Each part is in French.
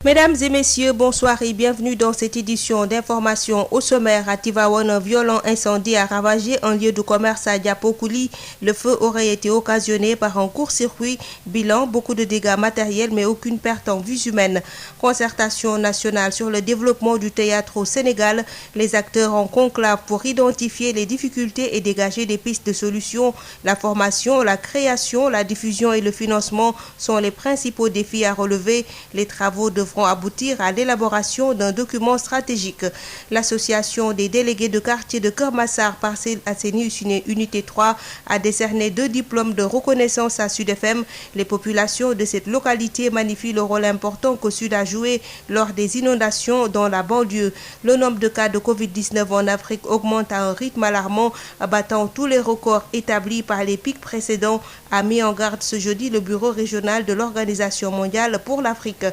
Mesdames et messieurs, bonsoir et bienvenue dans cette édition d'information au sommaire. À Tivaouane, un violent incendie a ravagé un lieu de commerce à Diapokouli. Le feu aurait été occasionné par un court-circuit. Bilan, beaucoup de dégâts matériels mais aucune perte en vies humaines. Concertation nationale sur le développement du théâtre au Sénégal. Les acteurs en conclave pour identifier les difficultés et dégager des pistes de solutions. La formation, la création, la diffusion et le financement sont les principaux défis à relever. Les travaux devront aboutir à l'élaboration d'un document stratégique. L'association des délégués de quartier de Kermassar, Parcelles Assainies Unité 3, a décerné 2 diplômes de reconnaissance à Sud FM. Les populations de cette localité magnifient le rôle important que Sud a joué lors des inondations dans la banlieue. Le nombre de cas de Covid-19 en Afrique augmente à un rythme alarmant, battant tous les records établis par les pics précédents, a mis en garde ce jeudi le bureau régional de l'Organisation mondiale pour l'Afrique.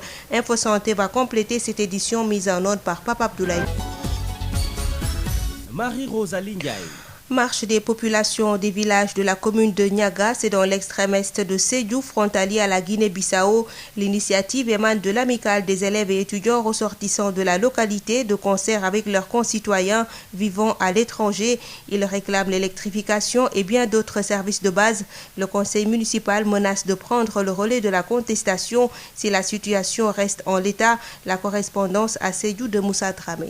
Santé va compléter cette édition mise en ordre par Papa Abdoulaye. Marie-Rosalie Ndiaye. Marche des populations des villages de la commune de Niaga, c'est dans l'extrême est de Sédhiou, frontalier à la Guinée-Bissau. L'initiative émane de l'amicale des élèves et étudiants ressortissants de la localité, de concert avec leurs concitoyens vivant à l'étranger. Ils réclament l'électrification et bien d'autres services de base. Le conseil municipal menace de prendre le relais de la contestation si la situation reste en l'état. La correspondance à Sédhiou de Moussa Dramé.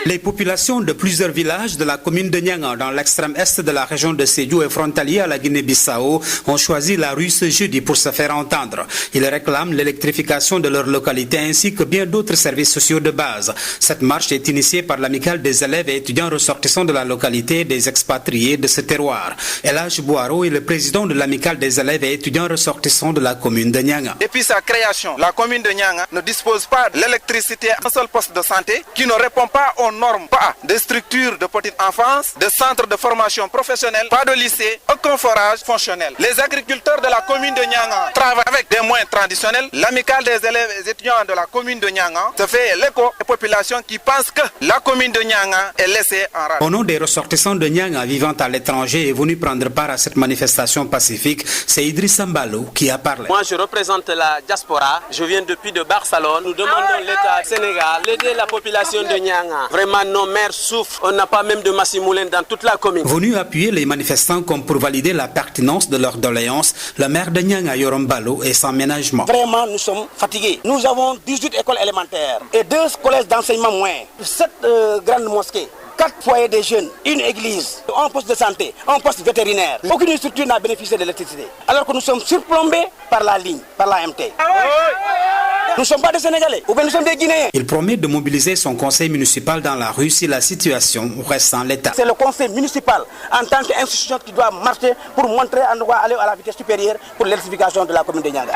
Les populations de plusieurs villages de la commune de Nianga, dans l'extrême est de la région de Sédhiou et frontalier à la Guinée-Bissau, ont choisi la rue ce jeudi pour se faire entendre. Ils réclament l'électrification de leur localité ainsi que bien d'autres services sociaux de base. Cette marche est initiée par l'amicale des élèves et étudiants ressortissants de la localité des expatriés de ce terroir. Elhaj Bouaro est le président de l'amicale des élèves et étudiants ressortissants de la commune de Nianga. Depuis sa création, la commune de Nianga ne dispose pas d'électricité à un seul poste de santé qui ne répond pas aux normes, pas de structures de petite enfance, de centres de formation professionnelle, pas de lycée, aucun forage fonctionnel. Les agriculteurs de la commune de Nianga travaillent avec des moyens traditionnels. L'amicale des élèves et étudiants de la commune de Nianga se fait l'écho des populations qui pensent que la commune de Nianga est laissée en rade. Au nom des ressortissants de Nianga vivant à l'étranger et venus prendre part à cette manifestation pacifique, c'est Idriss Mbalo qui a parlé. Moi je représente la diaspora, je viens depuis de Barcelone. Nous demandons l'État Sénégal d'aider la population de Nianga. Vraiment nos mères souffrent, on n'a pas même de massimoulin dans toute la commune. Venu appuyer les manifestants comme pour valider la pertinence de leurs doléances, le maire de Nianga Yorombalo est sans ménagement. Vraiment nous sommes fatigués. Nous avons 18 écoles élémentaires et 2 collèges d'enseignement moyen, 7 grandes mosquées, 4 foyers de jeunes, une église, un poste de santé, un poste vétérinaire. Aucune structure n'a bénéficié de l'électricité. Alors que nous sommes surplombés par la ligne, par la MT. Nous ne sommes pas des Sénégalais, ou bien nous sommes des Guinéens. Il promet de mobiliser son conseil municipal dans la rue si la situation reste en l'état. C'est le conseil municipal en tant qu'institution qui doit marcher pour montrer à nous aller à la vitesse supérieure pour l'électrification de la commune de Niaga.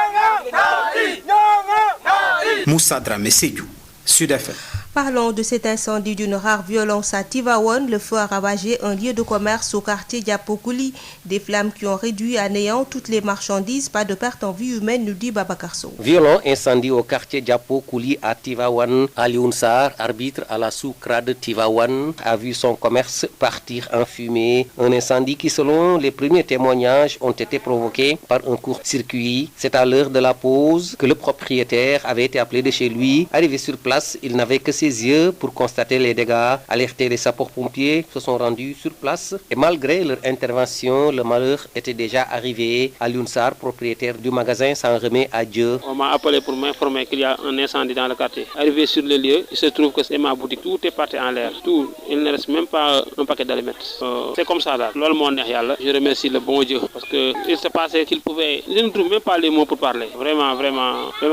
Moussa Dramé, Sédhiou, Sud FM. Parlons de cet incendie d'une rare violence à Tivaouane. Le feu a ravagé un lieu de commerce au quartier Diapokouli. Des flammes qui ont réduit à néant toutes les marchandises. Pas de perte en vie humaine, nous dit Babakarso. Violent incendie au quartier Diapokouli à Tivaouane. Alioune Sarr, arbitre à la sous-CRA de Tivaouane, a vu son commerce partir en fumée. Un incendie qui, selon les premiers témoignages, ont été provoqués par un court-circuit. C'est à l'heure de la pause que le propriétaire avait été appelé de chez lui. Arrivé sur place, il n'avait que ses yeux pour constater les dégâts. Alertés, les sapeurs-pompiers se sont rendus sur place et malgré leur intervention, le malheur était déjà arrivé. Alioune Sarr, propriétaire du magasin, s'en remet à Dieu. On m'a appelé pour m'informer qu'il y a un incendie dans le quartier. Arrivé sur le lieu, il se trouve que c'est ma boutique. Tout est parti en l'air. Tout. Il ne reste même pas un paquet d'allumettes. C'est comme ça là. Je remercie le bon Dieu parce que il se passait qu'il pouvait. Je ne trouve même pas les mots pour parler. Vraiment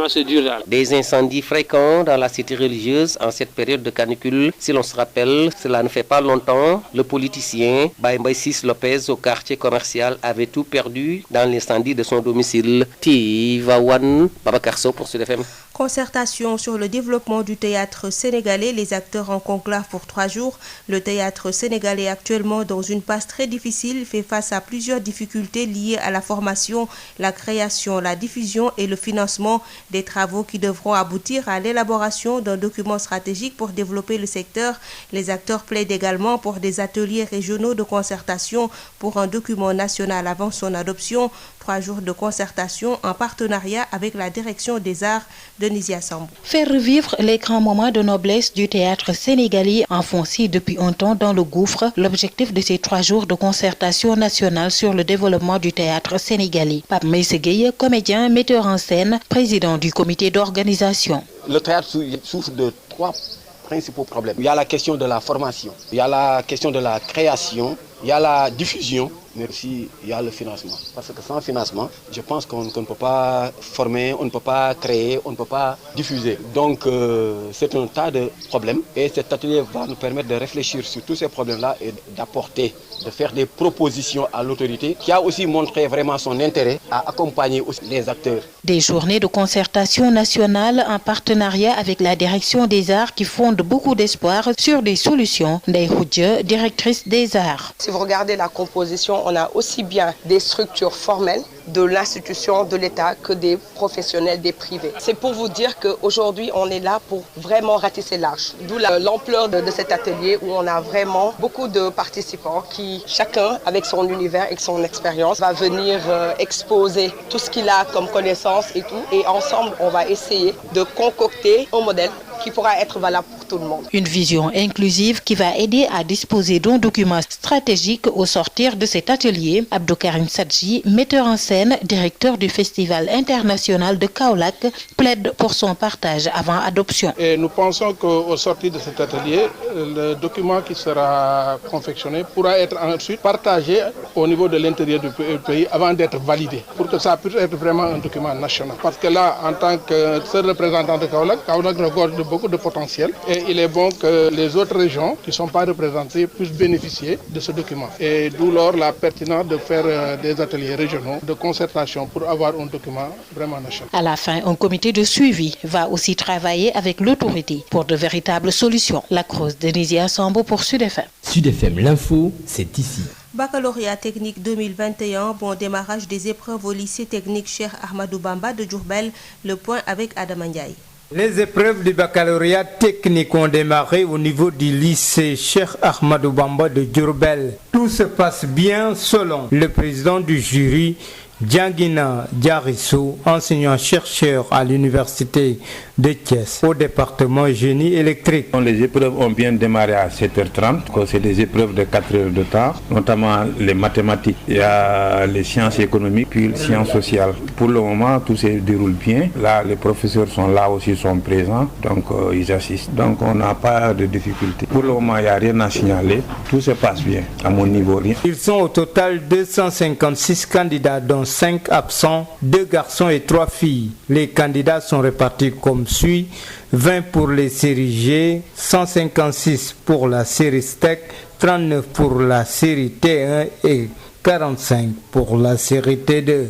c'est dur là. Des incendies fréquents dans la cité religieuse en cette période de canicule. Si l'on se rappelle, cela ne fait pas longtemps, le politicien Baye Sis Lopez au quartier commercial avait tout perdu dans l'incendie de son domicile. Tivaouane, Babakarso pour Sud FM. Concertation sur le développement du théâtre sénégalais. Les acteurs en conclave pour 3 jours. Le théâtre sénégalais est actuellement dans une passe très difficile, fait face à plusieurs difficultés liées à la formation, la création, la diffusion et le financement des travaux qui devront aboutir à l'élaboration d'un document stratégique stratégique pour développer le secteur. Les acteurs plaident également pour des ateliers régionaux de concertation pour un document national avant son adoption. 3 jours de concertation en partenariat avec la direction des arts de Nizia Sambou. Faire revivre les grands moments de noblesse du théâtre sénégalais enfoncé depuis un temps dans le gouffre, l'objectif de ces 3 jours de concertation nationale sur le développement du théâtre sénégalais. Pape Meïssa Gueye, comédien, metteur en scène, président du comité d'organisation. Le théâtre souffre de 3 principaux problèmes. Il y a la question de la formation, il y a la question de la création, il y a la diffusion, mais aussi il y a le financement. Parce que sans financement, je pense qu'on ne peut pas former, on ne peut pas créer, on ne peut pas diffuser. Donc c'est un tas de problèmes et cet atelier va nous permettre de réfléchir sur tous ces problèmes-là et d'apporter, de faire des propositions à l'autorité qui a aussi montré vraiment son intérêt à accompagner aussi les acteurs. Des journées de concertation nationale en partenariat avec la direction des arts qui fondent beaucoup d'espoir sur des solutions. Ndeye Khoudia, directrice des arts. Si vous regardez la composition, on a aussi bien des structures formelles de l'institution, de l'État, que des professionnels, des privés. C'est pour vous dire qu'aujourd'hui, on est là pour vraiment ratisser large. D'où l'ampleur de cet atelier où on a vraiment beaucoup de participants qui, chacun avec son univers et son expérience, va venir exposer tout ce qu'il a comme connaissance et tout. Et ensemble, on va essayer de concocter un modèle qui pourra être valable pour tout le monde. Une vision inclusive qui va aider à disposer d'un document stratégique au sortir de cet atelier. Abdou Karim Sadji, metteur en scène, directeur du Festival international de Kaolack, plaide pour son partage avant adoption. Et nous pensons qu'au sortir de cet atelier, le document qui sera confectionné pourra être ensuite partagé au niveau de l'intérieur du pays avant d'être validé, pour que ça puisse être vraiment un document national. Parce que là, en tant que seul représentant de Kaolack regorge de beaucoup de potentiel et il est bon que les autres régions qui ne sont pas représentées puissent bénéficier de ce document. Et d'où lors la pertinence de faire des ateliers régionaux de concertation pour avoir un document vraiment national. À la fin, un comité de suivi va aussi travailler avec l'autorité pour de véritables solutions. La Crosse de Nizia Sambou pour Sud FM. Sud FM, l'info, c'est ici. Baccalauréat technique 2021, bon démarrage des épreuves au lycée technique Cheikh Ahmadou Bamba de Diourbel. Le point avec Adam Ndiaye. Les épreuves du baccalauréat technique ont démarré au niveau du lycée Cheikh Ahmadou Bamba de Diourbel. Tout se passe bien selon le président du jury, Dianguina Diarissou, enseignant-chercheur à l'université de Thiès, au département génie électrique. Les épreuves ont bien démarré à 7h30, c'est des épreuves de 4 heures de temps, notamment les mathématiques, il y a les sciences économiques, puis les sciences sociales. Pour le moment, tout se déroule bien. Là, les professeurs sont là aussi, sont présents, donc ils assistent. Donc on n'a pas de difficultés. Pour le moment, il n'y a rien à signaler, tout se passe bien, à mon niveau. Rien. Ils sont au total 256 candidats, dont 5 absents, 2 garçons et 3 filles. Les candidats sont répartis comme suit: 20 pour les séries G, 156 pour la série STEC, 39 pour la série T1 et 45 pour la série T2.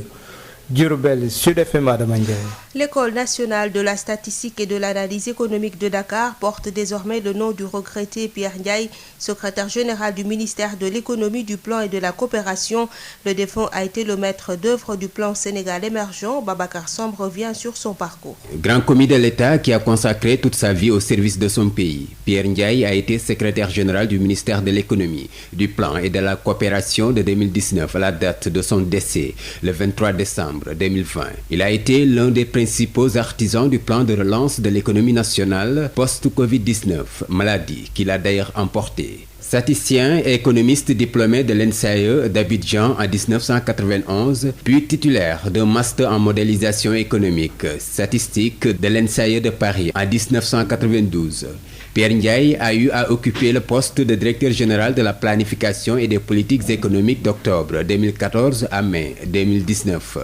Diourbel, Sud FM, Adam Ndiaye. L'École nationale de la statistique et de l'analyse économique de Dakar porte désormais le nom du regretté Pierre Ndiaye, secrétaire général du ministère de l'économie, du plan et de la coopération. Le défunt a été le maître d'œuvre du plan Sénégal émergent. Babacar Samb revient sur son parcours. Grand commis de l'État qui a consacré toute sa vie au service de son pays, Pierre Ndiaye a été secrétaire général du ministère de l'économie, du plan et de la coopération de 2019 à la date de son décès, le 23 décembre 2020. Il a été l'un des principaux artisans du plan de relance de l'économie nationale post-Covid-19, maladie qu'il a d'ailleurs emportée. Statisticien et économiste diplômé de l'NCAE d'Abidjan en 1991, puis titulaire d'un master en modélisation économique statistique de l'NCAE de Paris en 1992. Pierre Ndiaye a eu à occuper le poste de directeur général de la planification et des politiques économiques d'octobre 2014 à mai 2019.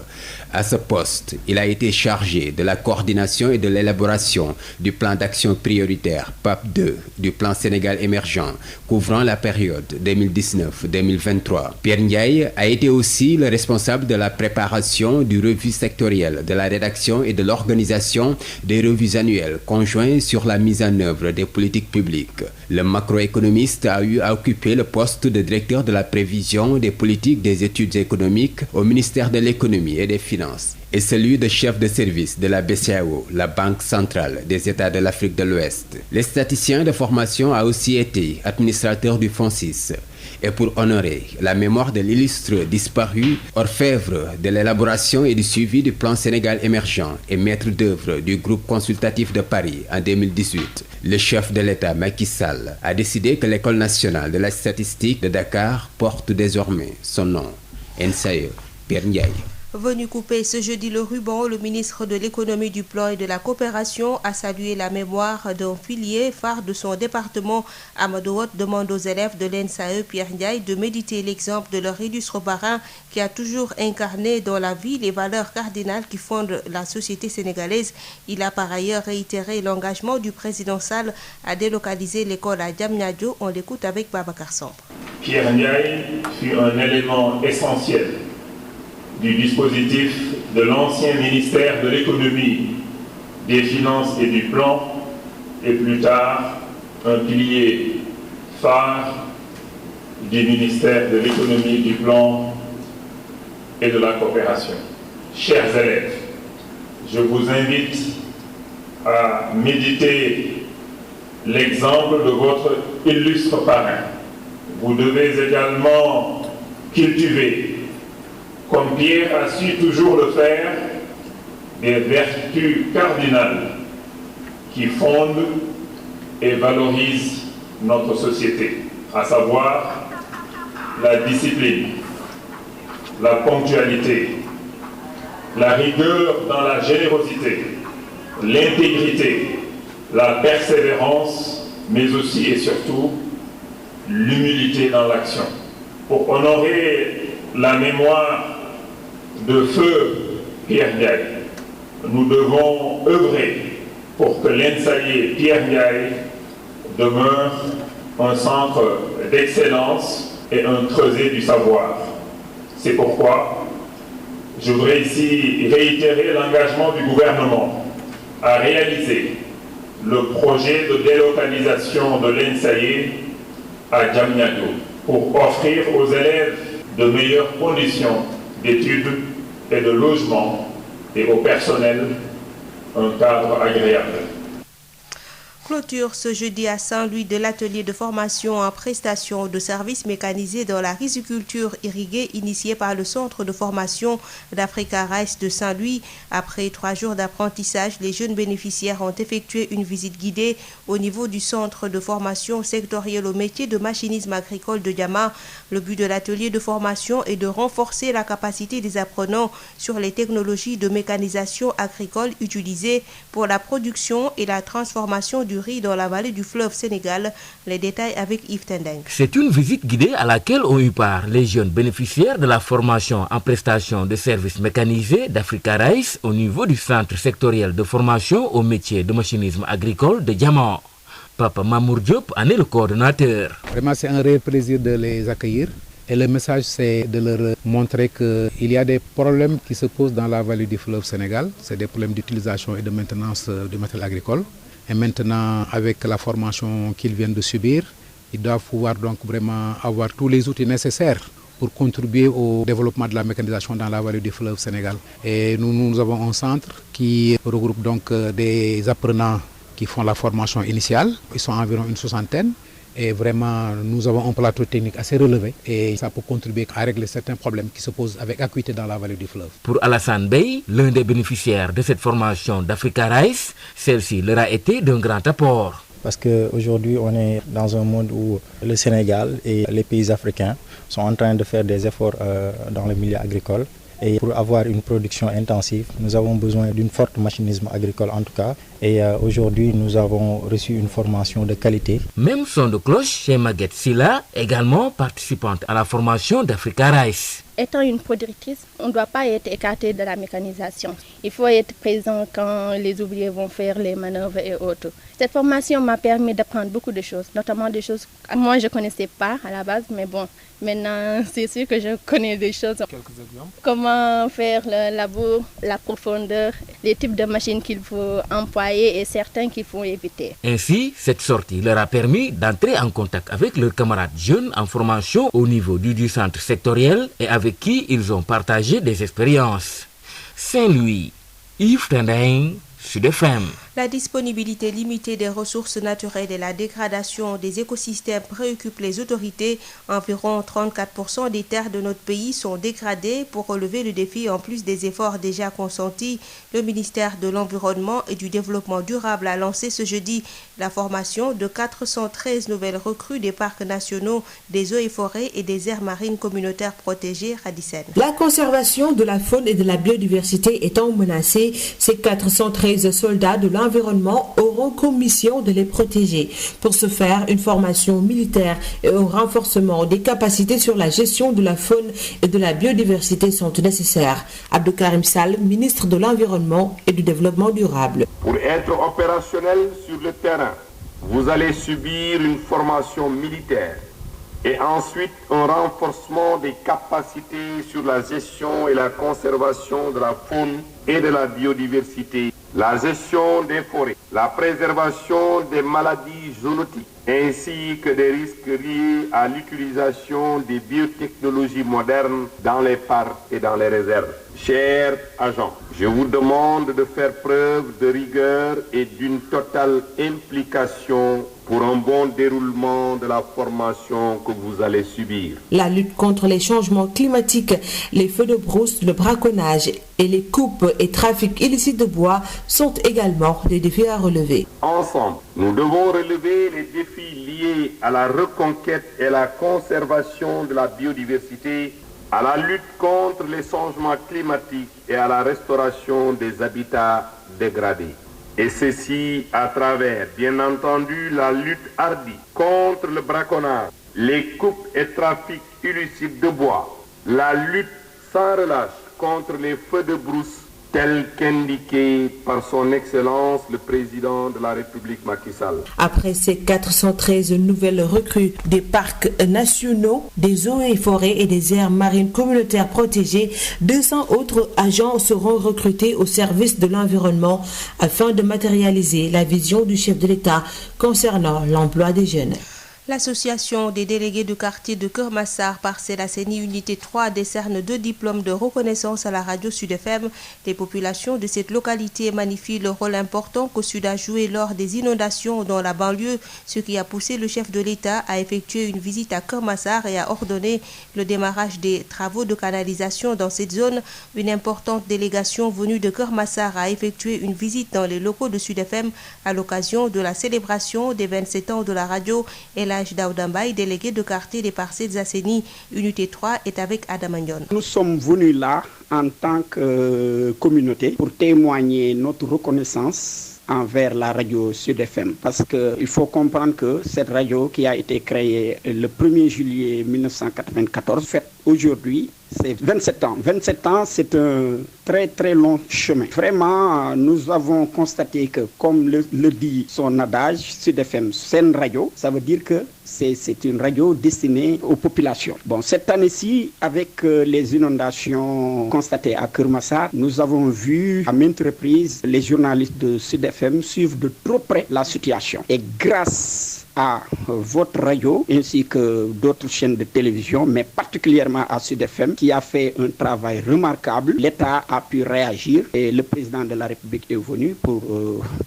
À ce poste, il a été chargé de la coordination et de l'élaboration du plan d'action prioritaire PAP 2 du plan Sénégal émergent, couvrant la période 2019-2023. Pierre Ndiaye a été aussi le responsable de la préparation du revue sectorielle, de la rédaction et de l'organisation des revues annuelles conjointes sur la mise en œuvre des politiques politiques publiques. Le macroéconomiste a eu à occuper le poste de directeur de la prévision des politiques des études économiques au ministère de l'économie et des finances, et celui de chef de service de la BCEAO, la Banque centrale des États de l'Afrique de l'Ouest. Les statisticiens de formation a aussi été administrateur du FONSIS. Et pour honorer la mémoire de l'illustre disparu, orfèvre de l'élaboration et du suivi du plan Sénégal émergent et maître d'œuvre du groupe consultatif de Paris en 2018, le chef de l'État Macky Sall a décidé que l'École nationale de la statistique de Dakar porte désormais son nom. NSAE, Pierre Ndiaye. Venu couper ce jeudi le ruban, le ministre de l'économie, du plan et de la coopération a salué la mémoire d'un pilier phare de son département. Amadou Hott demande aux élèves de l'NSAE Pierre Ndiaye de méditer l'exemple de leur illustre parrain qui a toujours incarné dans la vie les valeurs cardinales qui fondent la société sénégalaise. Il a par ailleurs réitéré l'engagement du président Sall à délocaliser l'école à Diamniadio. On l'écoute avec Babacar Samb. Pierre Ndiaye fut un élément essentiel du dispositif de l'ancien ministère de l'économie, des finances et du plan, et plus tard un pilier phare du ministère de l'économie, du plan et de la coopération. Chers élèves, je vous invite à méditer l'exemple de votre illustre parrain. Vous devez également cultiver, comme Pierre a su toujours le faire, des vertus cardinales qui fondent et valorisent notre société, à savoir la discipline, la ponctualité, la rigueur dans la générosité, l'intégrité, la persévérance, mais aussi et surtout l'humilité dans l'action. Pour honorer la mémoire de feu Pierre Ndiaye, nous devons œuvrer pour que l'NSAE Pierre Ndiaye demeure un centre d'excellence et un creuset du savoir. C'est pourquoi je voudrais ici réitérer l'engagement du gouvernement à réaliser le projet de délocalisation de l'NSAE à Diamniadio pour offrir aux élèves de meilleures conditions d'études et de logement et au personnel un cadre agréable. Clôture ce jeudi à Saint-Louis de l'atelier de formation en prestation de services mécanisés dans la riziculture irriguée initié par le centre de formation d'Africa Rice de Saint-Louis. Après 3 jours d'apprentissage, les jeunes bénéficiaires ont effectué une visite guidée au niveau du centre de formation sectoriel au métier de machinisme agricole de Diama. Le but de l'atelier de formation est de renforcer la capacité des apprenants sur les technologies de mécanisation agricole utilisées pour la production et la transformation du riz dans la vallée du fleuve Sénégal. Les détails avec Yves Tendeng. C'est une visite guidée à laquelle ont eu part les jeunes bénéficiaires de la formation en prestation de services mécanisés d'Africa Rice au niveau du centre sectoriel de formation au métier de machinisme agricole de Diamant. Papa Mamour Diop en est le coordonnateur. Vraiment, c'est un réel plaisir de les accueillir. Et le message, c'est de leur montrer qu'il y a des problèmes qui se posent dans la vallée du fleuve Sénégal. C'est des problèmes d'utilisation et de maintenance du matériel agricole. Et maintenant, avec la formation qu'ils viennent de subir, ils doivent pouvoir donc vraiment avoir tous les outils nécessaires pour contribuer au développement de la mécanisation dans la vallée du fleuve Sénégal. Et nous avons un centre qui regroupe donc des apprenants qui font la formation initiale. Ils sont environ une 60aine. Et vraiment, nous avons un plateau technique assez relevé et ça peut contribuer à régler certains problèmes qui se posent avec acuité dans la vallée du fleuve. Pour Alassane Bey, l'un des bénéficiaires de cette formation d'Africa Rice, celle-ci leur a été d'un grand apport. Parce qu'aujourd'hui, on est dans un monde où le Sénégal et les pays africains sont en train de faire des efforts dans le milieu agricole. Et pour avoir une production intensive, nous avons besoin d'une forte machinisme agricole en tout cas. Et aujourd'hui, nous avons reçu une formation de qualité. Même son de cloche chez Maguette Silla, également participante à la formation d'Africa Rice. étant une productrice, on ne doit pas être écarté de la mécanisation. Il faut être présent quand les ouvriers vont faire les manœuvres et autres. Cette formation m'a permis d'apprendre beaucoup de choses, notamment des choses que moi je ne connaissais pas à la base, mais bon, maintenant c'est sûr que je connais des choses. Quelques exemples. Comment faire le labour, la profondeur, les types de machines qu'il faut employer et certains qu'il faut éviter. Ainsi, cette sortie leur a permis d'entrer en contact avec leurs camarades jeunes en formation au niveau du centre sectoriel et avec qui ils ont partagé des expériences. Saint-Louis, Yves Tendeng, Sud FM. La disponibilité limitée des ressources naturelles et la dégradation des écosystèmes préoccupent les autorités. Environ 34% des terres de notre pays sont dégradées. Pour relever le défi, en plus des efforts déjà consentis, le ministère de l'Environnement et du Développement durable a lancé ce jeudi la formation de 413 nouvelles recrues des parcs nationaux, des eaux et forêts et des aires marines communautaires protégées. Radicen. La conservation de la faune et de la biodiversité étant menacée, ces 413 soldats de l'environnement auront comme mission de les protéger. Pour ce faire, une formation militaire et un renforcement des capacités sur la gestion de la faune et de la biodiversité sont nécessaires. Abdou Karim Sall, ministre de l'Environnement et du Développement durable. Pour être opérationnel sur le terrain, vous allez subir une formation militaire et ensuite un renforcement des capacités sur la gestion et la conservation de la faune et de la biodiversité, la gestion des forêts, la préservation des maladies zoonotiques, ainsi que des risques liés à l'utilisation des biotechnologies modernes dans les parcs et dans les réserves. Chers agents, je vous demande de faire preuve de rigueur et d'une totale implication pour un bon déroulement de la formation que vous allez subir. La lutte contre les changements climatiques, les feux de brousse, le braconnage et les coupes et trafics illicites de bois sont également des défis à relever. Ensemble, nous devons relever les défis liés à la reconquête et la conservation de la biodiversité, à la lutte contre les changements climatiques et à la restauration des habitats dégradés. Et ceci à travers, bien entendu, la lutte hardie contre le braconnage, les coupes et trafics illicites de bois, la lutte sans relâche contre les feux de brousse, tel qu'indiqué par son Excellence le Président de la République Macky Sall. Après ces 413 nouvelles recrues des parcs nationaux, des eaux et forêts et des aires marines communautaires protégées, 200 autres agents seront recrutés au service de l'environnement afin de matérialiser la vision du chef de l'État concernant l'emploi des jeunes. L'association des délégués de quartier de Keur Massar, Parcelles Assainies Unité 3 décerne 2 diplômes de reconnaissance à la radio Sud FM. Les populations de cette localité magnifient le rôle important que Sud a joué lors des inondations dans la banlieue, ce qui a poussé le chef de l'État à effectuer une visite à Keur Massar et à ordonner le démarrage des travaux de canalisation dans cette zone. Une importante délégation venue de Keur Massar a effectué une visite dans les locaux de Sud FM à l'occasion de la célébration des 27 ans de la radio. Et Daouda Mbaye, délégué de quartier des Parcelles Assainies, Unité 3, est avec Adam Agnon. Nous sommes venus là en tant que communauté pour témoigner notre reconnaissance envers la radio Sud FM. Parce qu'il faut comprendre que cette radio qui a été créée le 1er juillet 1994, fait aujourd'hui, c'est 27 ans. 27 ans, c'est un très très long chemin. Vraiment, nous avons constaté que, comme le dit son adage, Sud FM, c'est une radio. Ça veut dire que c'est une radio destinée aux populations. Bon, cette année-ci, avec les inondations constatées à Keur Massar, nous avons vu à maintes reprises les journalistes de Sud FM suivre de trop près la situation. Et grâce à votre radio ainsi que d'autres chaînes de télévision, mais particulièrement à Sud FM, qui a fait un travail remarquable, l'État a pu réagir et le président de la République est venu pour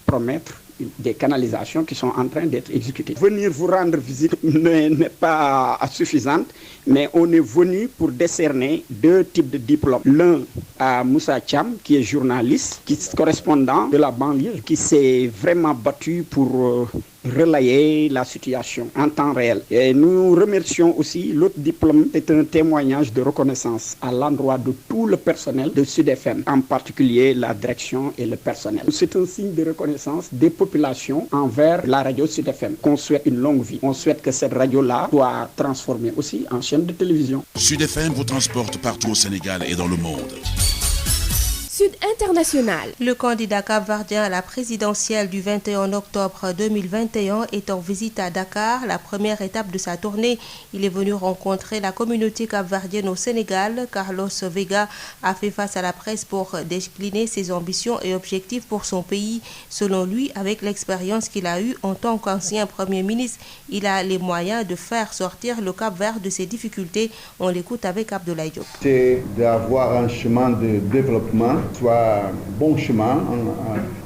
promettre des canalisations qui sont en train d'être exécutées. Venir vous rendre visite n'est pas suffisante, mais on est venu pour décerner 2 types de diplômes. L'un à Moussa Cham, qui est journaliste, qui est correspondant de la banlieue, qui s'est vraiment battu pour relayer la situation en temps réel. Et nous remercions aussi l'autre diplôme est un témoignage de reconnaissance à l'endroit de tout le personnel de Sud FM, en particulier la direction et le personnel. C'est un signe de reconnaissance des populations envers la radio Sud FM, qu'on souhaite une longue vie. On souhaite que cette radio-là soit transformée aussi en chaîne de télévision. Sud FM vous transporte partout au Sénégal et dans le monde. Sud International. Le candidat capverdien à la présidentielle du 21 octobre 2021 est en visite à Dakar, la première étape de sa tournée. Il est venu rencontrer la communauté capverdienne au Sénégal. Carlos Vega a fait face à la presse pour décliner ses ambitions et objectifs pour son pays. Selon lui, avec l'expérience qu'il a eue en tant qu'ancien Premier ministre, il a les moyens de faire sortir le Cap-Vert de ses difficultés. On l'écoute avec Abdoulaye Diop. C'est d'avoir un chemin de développement, soit un bon chemin,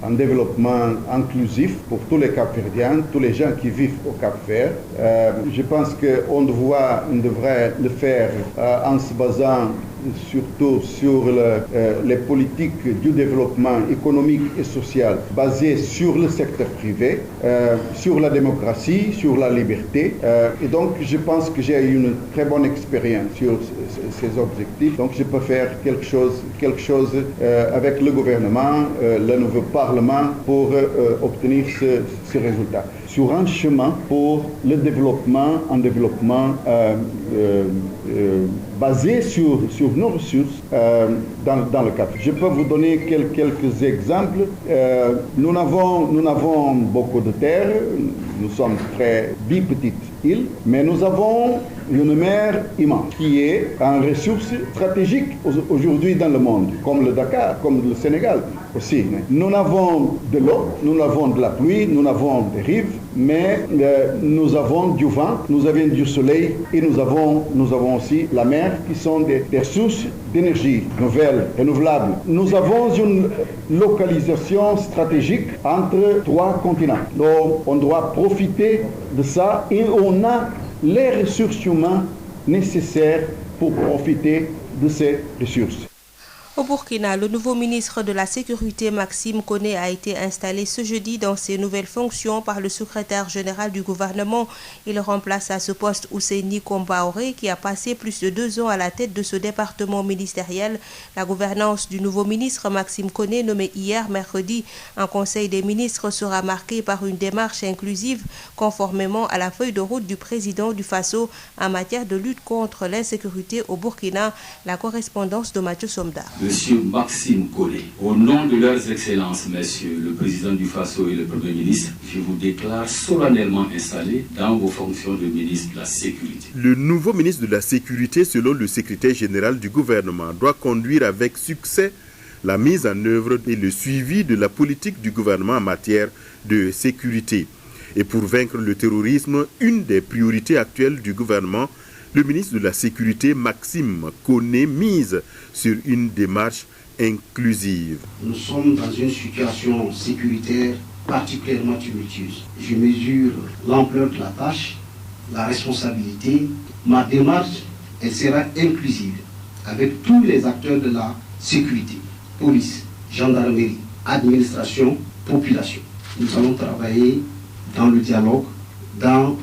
un développement inclusif pour tous les Cap-Verdiens, tous les gens qui vivent au Cap-Vert. Je pense qu'on devrait le faire en se basant surtout sur les politiques du développement économique et social basées sur le secteur privé, sur la démocratie, sur la liberté. Et donc, je pense que j'ai une très bonne expérience sur ces objectifs. Donc, je peux faire quelque chose avec le gouvernement, le nouveau Parlement pour obtenir ce résultat. Sur un chemin pour le développement, un développement basé sur nos ressources dans le cadre. Je peux vous donner quelques exemples. Nous n'avons beaucoup de terre, nous sommes très petites îles, mais nous avons une mer immense qui est une ressource stratégique aujourd'hui dans le monde, comme le Dakar, comme le Sénégal aussi. Nous avons de l'eau, nous avons de la pluie, nous avons des rives, mais nous avons du vent, nous avons du soleil et nous avons aussi la mer qui sont des ressources d'énergie nouvelles, renouvelables. Nous avons une localisation stratégique entre 3 continents. Donc on doit profiter de ça et on a les ressources humaines nécessaires pour profiter de ces ressources. Au Burkina, le nouveau ministre de la Sécurité Maxime Koné a été installé ce jeudi dans ses nouvelles fonctions par le secrétaire général du gouvernement. Il remplace à ce poste Ousseini Kombaoré qui a passé plus de 2 ans à la tête de ce département ministériel. La gouvernance du nouveau ministre Maxime Koné, nommé hier mercredi en Conseil des ministres, sera marquée par une démarche inclusive conformément à la feuille de route du président du Faso en matière de lutte contre l'insécurité au Burkina. La correspondance de Mathieu Somda. Monsieur Maxime Koné, au nom de leurs excellences, Messieurs le président du Faso et le Premier ministre, je vous déclare solennellement installé dans vos fonctions de ministre de la Sécurité. Le nouveau ministre de la Sécurité, selon le secrétaire général du gouvernement, doit conduire avec succès la mise en œuvre et le suivi de la politique du gouvernement en matière de sécurité. Et pour vaincre le terrorisme, une des priorités actuelles du gouvernement, le ministre de la Sécurité, Maxime Koné, mise sur une démarche inclusive. Nous sommes dans une situation sécuritaire particulièrement tumultueuse. Je mesure l'ampleur de la tâche, la responsabilité. Ma démarche, elle sera inclusive avec tous les acteurs de la sécurité, police, gendarmerie, administration, population. Nous allons travailler dans le dialogue, dans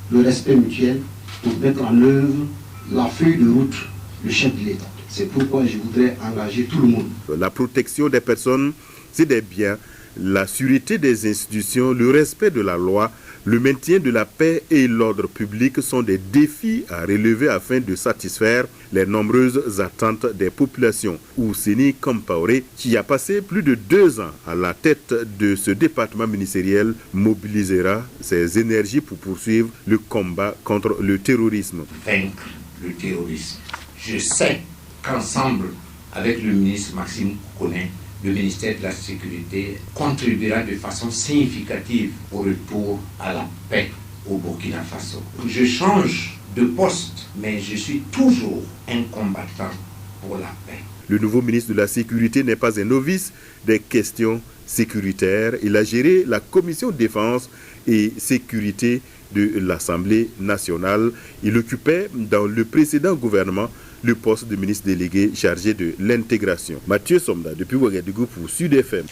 le respect mutuel, pour mettre en œuvre la feuille de route du chef de l'État. C'est pourquoi je voudrais engager tout le monde. La protection des personnes et des biens, la sûreté des institutions, le respect de la loi, le maintien de la paix et l'ordre public sont des défis à relever afin de satisfaire les nombreuses attentes des populations. Ousseini Kombaoré, qui a passé plus de 2 ans à la tête de ce département ministériel, mobilisera ses énergies pour poursuivre le combat contre le terrorisme. Vaincre le terrorisme. Je sais qu'ensemble, avec le ministre Maxime Koné, le ministère de la Sécurité contribuera de façon significative au retour à la paix au Burkina Faso. Je change de poste, mais je suis toujours un combattant pour la paix. Le nouveau ministre de la Sécurité n'est pas un novice des questions sécuritaires. Il a géré la commission défense et sécurité de l'Assemblée nationale. Il occupait dans le précédent gouvernement le poste de ministre délégué chargé de l'intégration. Mathieu Somda, depuis Ouagadougou pour Sud FM.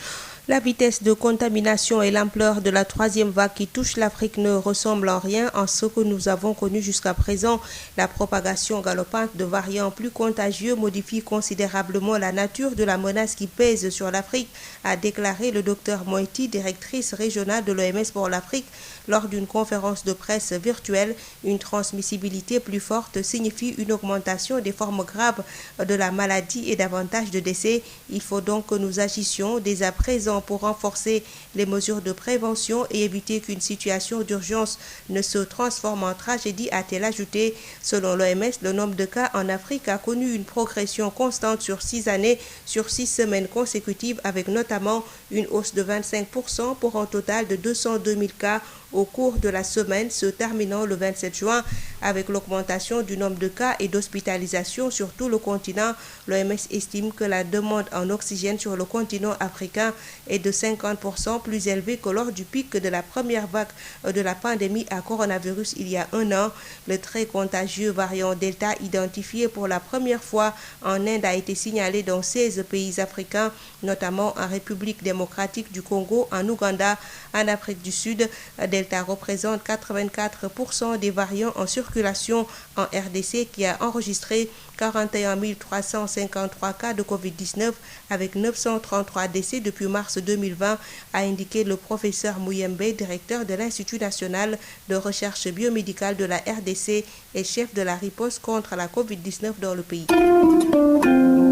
La vitesse de contamination et l'ampleur de la troisième vague qui touche l'Afrique ne ressemblent en rien à ce que nous avons connu jusqu'à présent. La propagation galopante de variants plus contagieux modifie considérablement la nature de la menace qui pèse sur l'Afrique, a déclaré le Dr Moeti, directrice régionale de l'OMS pour l'Afrique, lors d'une conférence de presse virtuelle. Une transmissibilité plus forte signifie une augmentation des formes graves de la maladie et davantage de décès. Il faut donc que nous agissions dès à présent pour renforcer les mesures de prévention et éviter qu'une situation d'urgence ne se transforme en tragédie, a-t-elle ajouté. Selon l'OMS, le nombre de cas en Afrique a connu une progression constante sur 6 années, sur 6 semaines consécutives, avec notamment une hausse de 25% pour un total de 202 000 cas au cours de la semaine se terminant le 27 juin. Avec l'augmentation du nombre de cas et d'hospitalisations sur tout le continent, l'OMS estime que la demande en oxygène sur le continent africain est de 50% plus élevée que lors du pic de la première vague de la pandémie à coronavirus il y a un an. Le très contagieux variant Delta, identifié pour la première fois en Inde, a été signalé dans 16 pays africains, notamment en République démocratique du Congo, en Ouganda, en Afrique du Sud. Delta représente 84% des variants en circulation en RDC, qui a enregistré 41 353 cas de Covid-19 avec 933 décès depuis mars 2020, a indiqué le professeur Mouyembe, directeur de l'Institut national de recherche biomédicale de la RDC et chef de la riposte contre la Covid-19 dans le pays.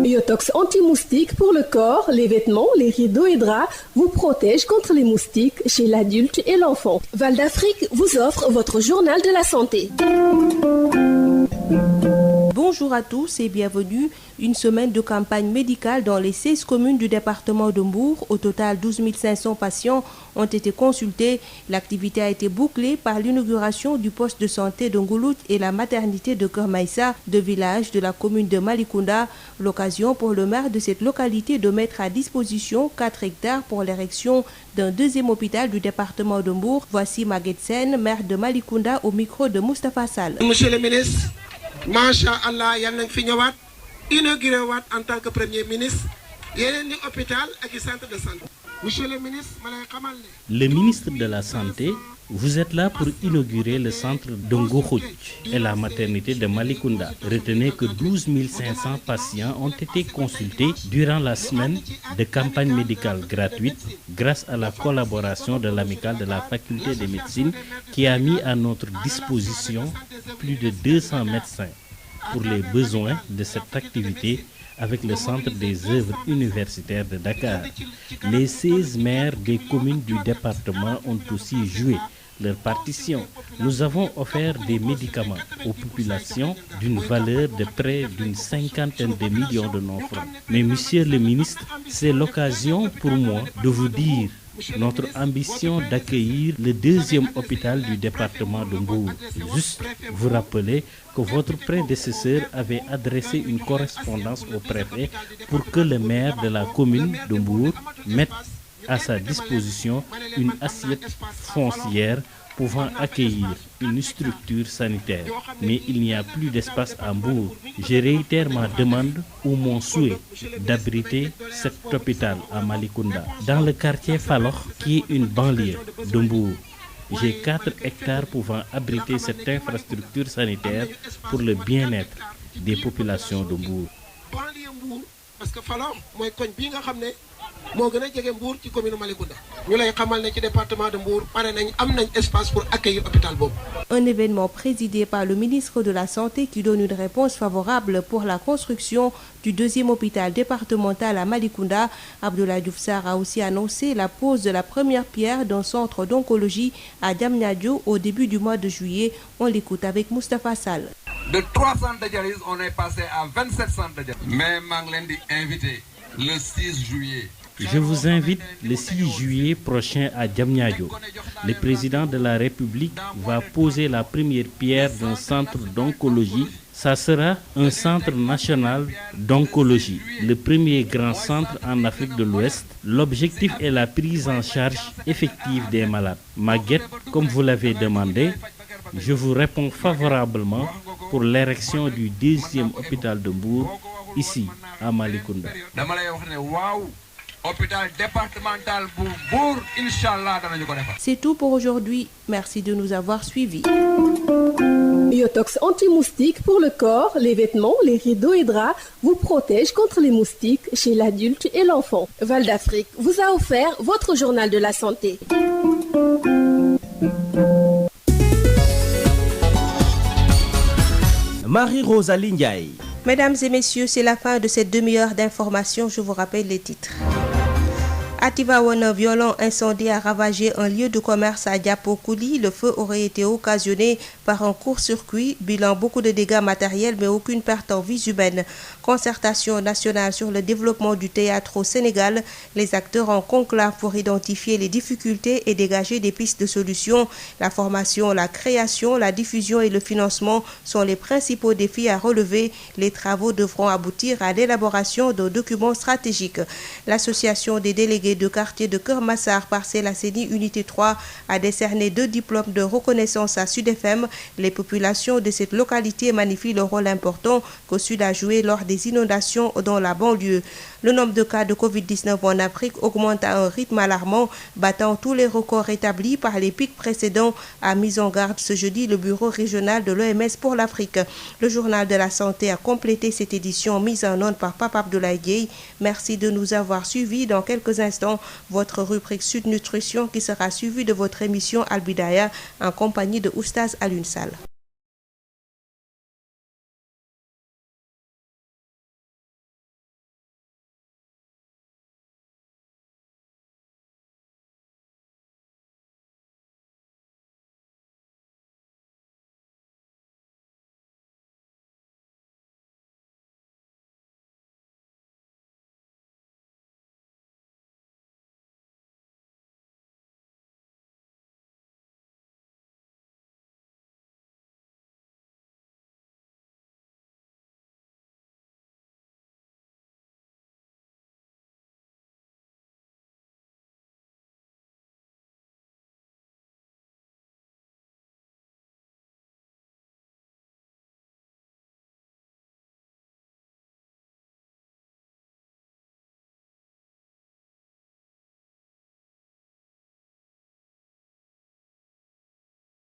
Yotox anti-moustique pour le corps, les vêtements, les rideaux et draps vous protège contre les moustiques chez l'adulte et l'enfant. Val d'Afrique vous offre votre journal de la santé. Bonjour à tous et bienvenue. Une semaine de campagne médicale dans les 16 communes du département de Mbour. Au total, 12 500 patients ont été consultés. L'activité a été bouclée par l'inauguration du poste de santé de Ngoulout et la maternité de Kermaïssa, deux villages de la commune de Malicounda. L'occasion pour le maire de cette localité de mettre à disposition 4 hectares pour l'érection d'un deuxième hôpital du département de Mbour. Voici Maguette Sen, maire de Malicounda, au micro de Moustapha Sall. Monsieur le ministre, Masha Allah, yal nañ fi ñëwaat inauguré waat en tant que premier ministre yeneen ni hôpital ak centre de santé. Monsieur le ministre, ma lay xamal ne. Le ministre de la Santé, vous êtes là pour inaugurer le centre de Ngoulout et la maternité de Malicounda. Retenez que 12 500 patients ont été consultés durant la semaine de campagne médicale gratuite grâce à la collaboration de l'amicale de la faculté de médecine qui a mis à notre disposition plus de 200 médecins pour les besoins de cette activité avec le centre des œuvres universitaires de Dakar. Les 16 maires des communes du département ont aussi joué leur partition. Nous avons offert des médicaments aux populations d'une valeur de près d'une 50aine de millions de nos francs. Mais monsieur le ministre, c'est l'occasion pour moi de vous dire notre ambition d'accueillir le deuxième hôpital du département de Mbour. Juste vous rappeler que votre prédécesseur avait adressé une correspondance au préfet pour que le maire de la commune de Mbour mette à sa disposition une assiette foncière pouvant accueillir une structure sanitaire. Mais il n'y a plus d'espace à Mbour. Je réitère ma demande ou mon souhait d'abriter cet hôpital à Malicounda. Dans le quartier Falokh, qui est une banlieue de Mbour, j'ai 4 hectares pouvant abriter cette infrastructure sanitaire pour le bien-être des populations de Mbour. Parce que Falokh mooy koñ bi nga xam ne moo gën a jege Mbour ci commune Malicounda ñu lay xamal ne ci département de Mbour pare nañ am nañ espace pour accueillir hôpital boobu. Un événement présidé par le ministre de la Santé qui donne une réponse favorable pour la construction du deuxième hôpital départemental à Malicounda. Abdoulaye Diouf Sarr a aussi annoncé la pose de la première pierre d'un centre d'oncologie à Diamniadio au début du mois de juillet. On l'écoute avec Moustapha Sall. De 3 centres de dialyse, on est passé à 27 centres de dialyse. Mais je l'ai invité le 6 juillet. Je vous invite le 6 juillet prochain à Diamniadio. Le président de la République va poser la première pierre d'un centre d'oncologie. Ça sera un centre national d'oncologie, le premier grand centre en Afrique de l'Ouest. L'objectif est la prise en charge effective des malades. Maguette, comme vous l'avez demandé, je vous réponds favorablement pour l'érection du deuxième hôpital de Mbour, ici, à Malicounda. hôpital départemental bu Mbour inchallah danañu ko defar. C'est tout pour aujourd'hui. Merci de nous avoir suivis. Yotox anti-moustique pour le corps, les vêtements, les rideaux et draps vous protège contre les moustiques chez l'adulte et l'enfant. Val d'Afrique vous a offert votre journal de la santé. Marie-Rosalie Ndiaye. Mesdames et messieurs, c'est la fin de cette demi-heure d'information. Je vous rappelle les titres. À Tivaouane, un violent incendie a ravagé un lieu de commerce à Diapokouli. Le feu aurait été occasionné par un court-circuit. Bilan, beaucoup de dégâts matériels, mais aucune perte en vies humaines. Concertation nationale sur le développement du théâtre au Sénégal. Les acteurs en conclave pour identifier les difficultés et dégager des pistes de solutions. La formation, la création, la diffusion et le financement sont les principaux défis à relever. Les travaux devront aboutir à l'élaboration d'un document stratégique. L'association des délégués de quartier de Keur Massar, Parcelles Assainies, unité 3, a décerné 2 diplômes de reconnaissance à Sud FM. Les populations de cette localité magnifient le rôle important que Sud a joué lors des inondations dans la banlieue. Le nombre de cas de Covid-19 en Afrique augmente à un rythme alarmant, battant tous les records établis par les pics précédents, a mis en garde ce jeudi le bureau régional de l'OMS pour l'Afrique. Le journal de la santé a complété cette édition mise en onde par Papa Abdoulaye Gueye. Merci de nous avoir suivis. Dans quelques instants, votre rubrique Sud Nutrition qui sera suivie de votre émission Al Bidaya en compagnie de Oustaz Alioune Sall.